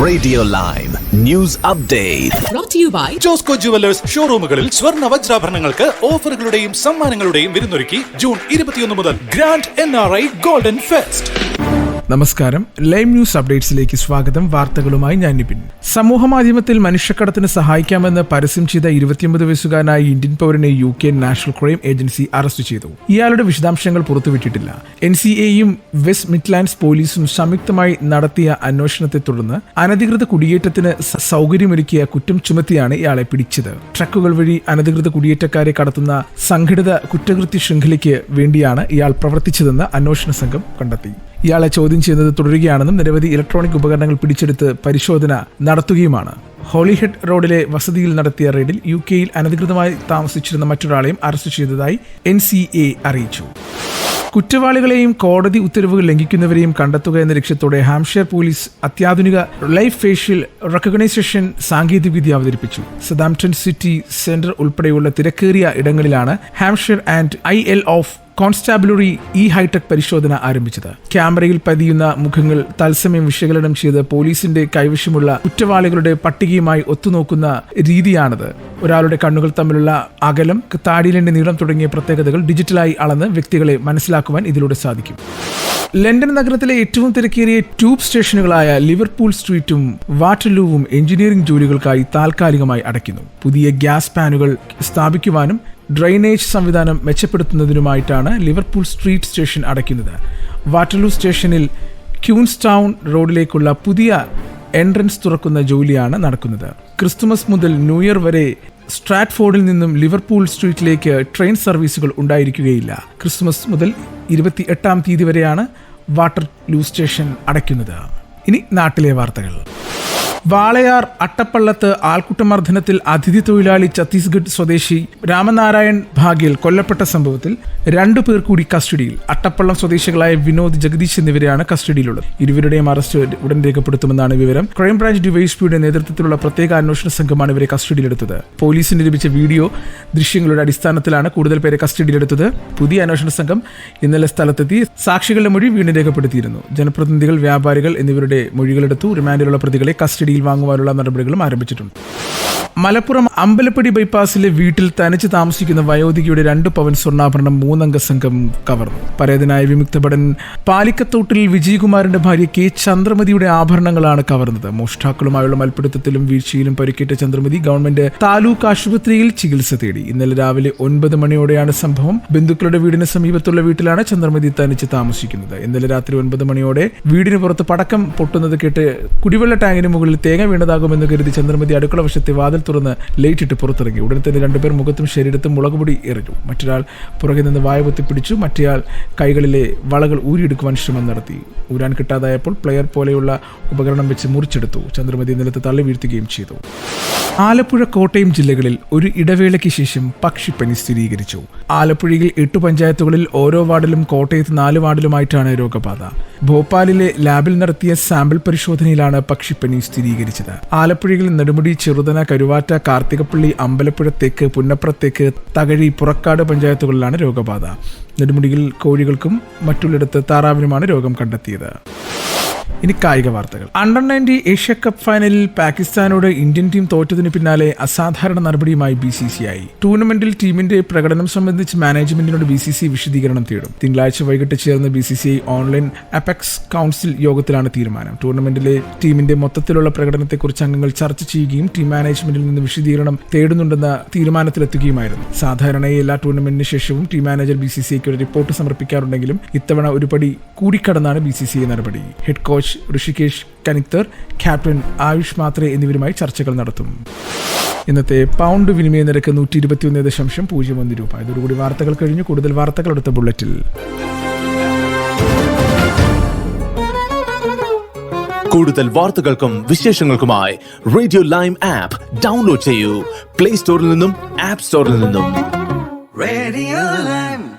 Radio Lime news update brought to you by Josco jewellers ഷോറൂമുകളിൽ സ്വർണ്ണ വജ്രാഭരണങ്ങൾക്ക് ഓഫറുകളുടെയും സമ്മാനങ്ങളുടെയും വിരുന്നൊരുക്കി ജൂൺ 21 മുതൽ ഗ്രാൻഡ് NRI ഗോൾഡൻ ഫെസ്റ്റ്. നമസ്കാരം, ലൈം ന്യൂസ് അപ്ഡേറ്റ്സിലേക്ക് സ്വാഗതം. വാർത്തകളുമായി ഞാൻ നിപിൻ. സമൂഹമാധ്യമത്തിൽ മനുഷ്യക്കടത്തിന് സഹായിക്കാമെന്ന് പരസ്യം ചെയ്ത 29 വയസ്സുകാരനായ ഇന്ത്യൻ പൗരനെ UK national crime agency arrest ചെയ്തു. ഇയാളുടെ വിശദാംശങ്ങൾ പുറത്തുവിട്ടിട്ടില്ല. NCAയും വെസ്റ്റ് മിഡ്ലാൻഡ്സ് പോലീസും സംയുക്തമായി നടത്തിയ അന്വേഷണത്തെ തുടർന്ന് അനധികൃത കുടിയേറ്റത്തിന് സൗകര്യമൊരുക്കിയ കുറ്റം ചുമത്തിയാണ് ഇയാളെ പിടിച്ചത്. ട്രക്കുകൾ വഴി അനധികൃത കുടിയേറ്റക്കാരെ കടത്തുന്ന സംഘടിത കുറ്റകൃത്യ ശൃംഖലയ്ക്ക് വേണ്ടിയാണ് ഇയാൾ പ്രവർത്തിച്ചതെന്ന് അന്വേഷണ സംഘം കണ്ടെത്തി. ഇയാളെ ചോദ്യം ചെയ്യുന്നത് തുടരുകയാണെന്നും നിരവധി ഇലക്ട്രോണിക് ഉപകരണങ്ങൾ പിടിച്ചെടുത്ത് പരിശോധന നടത്തുകയുമാണ്. ഹോളിഹെഡ് റോഡിലെ വസതിയിൽ നടത്തിയ റെയ്ഡിൽ UKയിൽ അനധികൃതമായി താമസിച്ചിരുന്ന മറ്റൊരാളെയും അറസ്റ്റ് ചെയ്തതായി NCA അറിയിച്ചു. കുറ്റവാളികളെയും കോടതി ഉത്തരവുകൾ ലംഘിക്കുന്നവരെയും കണ്ടെത്തുക എന്ന ലക്ഷ്യത്തോടെ ഹാംഷയർ പോലീസ് അത്യാധുനിക ലൈവ് ഫേഷ്യൽ റെക്കഗ്നൈസേഷൻ സാങ്കേതികവിദ്യ അവതരിപ്പിച്ചു. സതാംപ്ടൺ സിറ്റി സെന്റർ ഉൾപ്പെടെയുള്ള തിരക്കേറിയ ഇടങ്ങളിലാണ് Hampshire and IL of constabulary high tech പരിശോധന ആരംഭിച്ചത്. ക്യാമറയിൽ പതിയുന്ന മുഖങ്ങൾ തത്സമയം വിശകലനം ചെയ്ത് പോലീസിന്റെ കൈവശമുള്ള കുറ്റവാളികളുടെ പട്ടികയുമായി ഒത്തുനോക്കുന്ന രീതിയാണിത്. ഒരാളുടെ കണ്ണുകൾ തമ്മിലുള്ള അകലം, താടിയിലിന്റെ നീളം തുടങ്ങിയ പ്രത്യേകതകൾ ഡിജിറ്റലായി അളന്ന് വ്യക്തികളെ മനസ്സിലാക്കുവാൻ ഇതിലൂടെ സാധിക്കും. ലണ്ടൻ നഗരത്തിലെ ഏറ്റവും തിരക്കേറിയ ട്യൂബ് സ്റ്റേഷനുകളായ ലിവർപൂൾ സ്ട്രീറ്റും വാട്ടർലൂവും എഞ്ചിനീയറിംഗ് ജോലികൾക്കായി താൽക്കാലികമായി അടയ്ക്കുന്നു. പുതിയ ഗ്യാസ് പാനുകൾ സ്ഥാപിക്കുവാനും ഡ്രെയിനേജ് സംവിധാനം മെച്ചപ്പെടുത്തുന്നതിനുമായിട്ടാണ് ലിവർപൂൾ സ്ട്രീറ്റ് സ്റ്റേഷൻ അടയ്ക്കുന്നത്. വാട്ടർലൂ സ്റ്റേഷനിൽ ക്യൂൻസ്റ്റൗൺ റോഡിലേക്കുള്ള പുതിയ എൻട്രൻസ് തുറക്കുന്ന ജോലിയാണ് നടക്കുന്നത്. ക്രിസ്തുമസ് മുതൽ ന്യൂ ഇയർ വരെ സ്ട്രാറ്റ്ഫോർഡിൽ നിന്നും ലിവർപൂൾ സ്ട്രീറ്റിലേക്ക് ട്രെയിൻ സർവീസുകൾ ഉണ്ടായിരിക്കുകയില്ല. ക്രിസ്തുമസ് മുതൽ 28-ാം തീയതി വരെയാണ് വാട്ടർലൂ സ്റ്റേഷൻ അടയ്ക്കുന്നത്. ഇനി നാട്ടിലെ വാർത്തകൾ. വാളയാർ അട്ടപ്പള്ളത്ത് ആൾക്കൂട്ടമർദ്ദനത്തിൽ അതിഥി തൊഴിലാളി ഛത്തീസ്ഗഡ് സ്വദേശി രാമനാരായൺ ഭാഗ്യൽ കൊല്ലപ്പെട്ട സംഭവത്തിൽ 2 പേർ കൂടി കസ്റ്റഡിയിൽ. അട്ടപ്പള്ളം സ്വദേശികളായ വിനോദ്, ജഗദീഷ് എന്നിവരെയാണ് കസ്റ്റഡിയിലുള്ളത്. ഇരുവരുടെയും അറസ്റ്റ് ഉടൻ രേഖപ്പെടുത്തുമെന്നാണ് വിവരം. ക്രൈംബ്രാഞ്ച് ഡിവൈഎസ്പിയുടെ നേതൃത്വത്തിലുള്ള പ്രത്യേക അന്വേഷണ സംഘമാണ് ഇവരെ കസ്റ്റഡിയിലെടുത്തത്. പോലീസിന് ലഭിച്ച വീഡിയോ ദൃശ്യങ്ങളുടെ അടിസ്ഥാനത്തിലാണ് കൂടുതൽ പേരെ കസ്റ്റഡിയിലെടുത്തത്. പുതിയ അന്വേഷണ സംഘം ഇന്നലെ സ്ഥലത്തെത്തി സാക്ഷികളുടെ മൊഴി വീണ്ടും രേഖപ്പെടുത്തിയിരുന്നു. ജനപ്രതിനിധികൾ, വ്യാപാരികൾ എന്നിവരുടെ മൊഴികളെടുത്തു. റിമാൻഡിലുള്ള പ്രതികളെ കസ്റ്റഡിയിൽ വാങ്ങുവാനുള്ള നടപടികളും ആരംഭിച്ചിട്ടുണ്ട്. മലപ്പുറം അമ്പലപ്പടി ബൈപ്പാസിലെ വീട്ടിൽ തനിച്ച് താമസിക്കുന്ന വയോധികയുടെ 2 പവൻ സ്വർണ്ണാഭരണം 3 അംഗ സംഘം കവർന്നു. പരേതനായ വിമുക്ത ഭടൻ പാലിക്കത്തോട്ടിൽ വിജയകുമാറിന്റെ ഭാര്യ K ചന്ദ്രമതിയുടെ ആഭരണങ്ങളാണ് കവർന്നത്. മോഷ്ടാക്കളുമായുള്ള മൽപ്പിടുത്തത്തിലും വീഴ്ചയിലും പരിക്കേറ്റ ചന്ദ്രമതി ഗവൺമെന്റ് താലൂക്ക് ആശുപത്രിയിൽ ചികിത്സ തേടി. ഇന്നലെ രാവിലെ 9 മണിയോടെയാണ് സംഭവം. ബന്ധുക്കളുടെ വീടിന് സമീപത്തുള്ള വീട്ടിലാണ് ചന്ദ്രമതി തനിച്ച് താമസിക്കുന്നത്. ഇന്നലെ രാത്രി 9 മണിയോടെ വീടിന് പുറത്ത് പടക്കം പൊട്ടുന്നത് കേട്ട് കുടിവെള്ള ടാങ്കിന് മുകളിൽ തേങ്ങ വീണതാകുമെന്ന് കരുതി ചന്ദ്രമതി അടുക്കള വശത്തെ വാതിൽ തുറന്ന് ലൈറ്റിട്ട് പുറത്തിറങ്ങി. ഉടൻ തന്നെ 2 പേർ മുഖത്തും ശരീരത്തും മുളകുപൊടി എറിഞ്ഞു. മറ്റൊരാൾ പുറകെ നിന്ന് വായ പൊത്തി പിടിച്ചു. മറ്റേയാൾ കൈകളിലെ വളകൾ ഊരിയെടുക്കുവാൻ ശ്രമം നടത്തി. ഊരാൻ കിട്ടാതായപ്പോൾ പ്ലെയർ പോലെയുള്ള ഉപകരണം വെച്ച് മുറിച്ചെടുത്തു. ചന്ദ്രമതി നിലത്ത് തള്ളി വീഴ്ത്തുകയും ചെയ്തു. ആലപ്പുഴ, കോട്ടയം ജില്ലകളിൽ ഒരു ഇടവേളയ്ക്ക് ശേഷം പക്ഷിപ്പനി സ്ഥിരീകരിച്ചു. ആലപ്പുഴയിൽ 8 പഞ്ചായത്തുകളിൽ ഓരോ വാർഡിലും കോട്ടയത്ത് 4 വാർഡിലുമായിട്ടാണ് രോഗബാധ. ഭോപ്പാലിലെ ലാബിൽ നടത്തിയ സാമ്പിൾ പരിശോധനയിലാണ് പക്ഷിപ്പനി സ്ഥിരീകരിച്ചത്. ആലപ്പുഴയിൽ നെടുമുടി, ചെറുതന, കരുവാറ്റ, കാർത്തികപ്പള്ളി, അമ്പലപ്പുഴ തെക്ക്, പുന്നപ്രത്തേക്ക്, തകഴി, പുറക്കാട് പഞ്ചായത്തുകളിലാണ് രോഗബാധ. നെടുമുടിയിൽ കോഴികൾക്കും മറ്റുള്ളിടത്ത് താറാവിനുമാണ് രോഗം കണ്ടെത്തിയത്. ഇനി കായിക വാർത്തകൾ. അണ്ടർ-19 ഏഷ്യ കപ്പ് ഫൈനലിൽ പാകിസ്ഥാനോട് ഇന്ത്യൻ ടീം തോറ്റതിന് പിന്നാലെ അസാധാരണ നടപടിയുമായി BCCI. ടൂർണമെന്റിൽ ടീമിന്റെ പ്രകടനം സംബന്ധിച്ച് മാനേജ്മെന്റിനോട് BCCI വിശദീകരണം തേടും. തിങ്കളാഴ്ച വൈകിട്ട് ചേർന്ന BCCI ഓൺലൈൻ അപെക്സ് കൗൺസിൽ യോഗത്തിലാണ് തീരുമാനം. ടൂർണമെന്റിലെ ടീമിന്റെ മൊത്തത്തിലുള്ള പ്രകടനത്തെക്കുറിച്ച് അംഗങ്ങൾ ചർച്ച ചെയ്യുകയും ടീം മാനേജ്മെന്റിൽ നിന്ന് വിശദീകരണം തേടുന്നുണ്ടെന്ന തീരുമാനത്തിലെത്തുകയുമായിരുന്നു. സാധാരണയായി എല്ലാ ടൂർണമെന്റിന് ശേഷവും ടീം മാനേജർ BCCIക്ക് ഒരു റിപ്പോർട്ട് സമർപ്പിക്കാറുണ്ടെങ്കിലും ഇത്തവണ ഒരു പടി കൂടിക്കടന്നാണ് BCCI നടപടി. Head coach Hrishikesh Kanitkar, captain Ayush Mhatre എന്നിവരുമായി ചർച്ചകൾ നടത്തും. ഇന്നത്തെ പൗണ്ട് വിനിമയ നിരക്ക് 121.01 രൂപ. ഇതോടുകൂടി വാർത്തകൾ കഴിഞ്ഞു. കൂടുതൽ വാർത്തകൾ അടുത്ത ബുള്ളറ്റിൽ. കൂടുതൽ വാർത്തകൾക്കും വിശേഷങ്ങൾക്കുമായി റേഡിയോ ലൈം ആപ്പ് ഡൗൺലോഡ് ചെയ്യൂ. പ്ലേ സ്റ്റോറിൽ നിന്നും ആപ്പ് സ്റ്റോറിൽ നിന്നും. Radio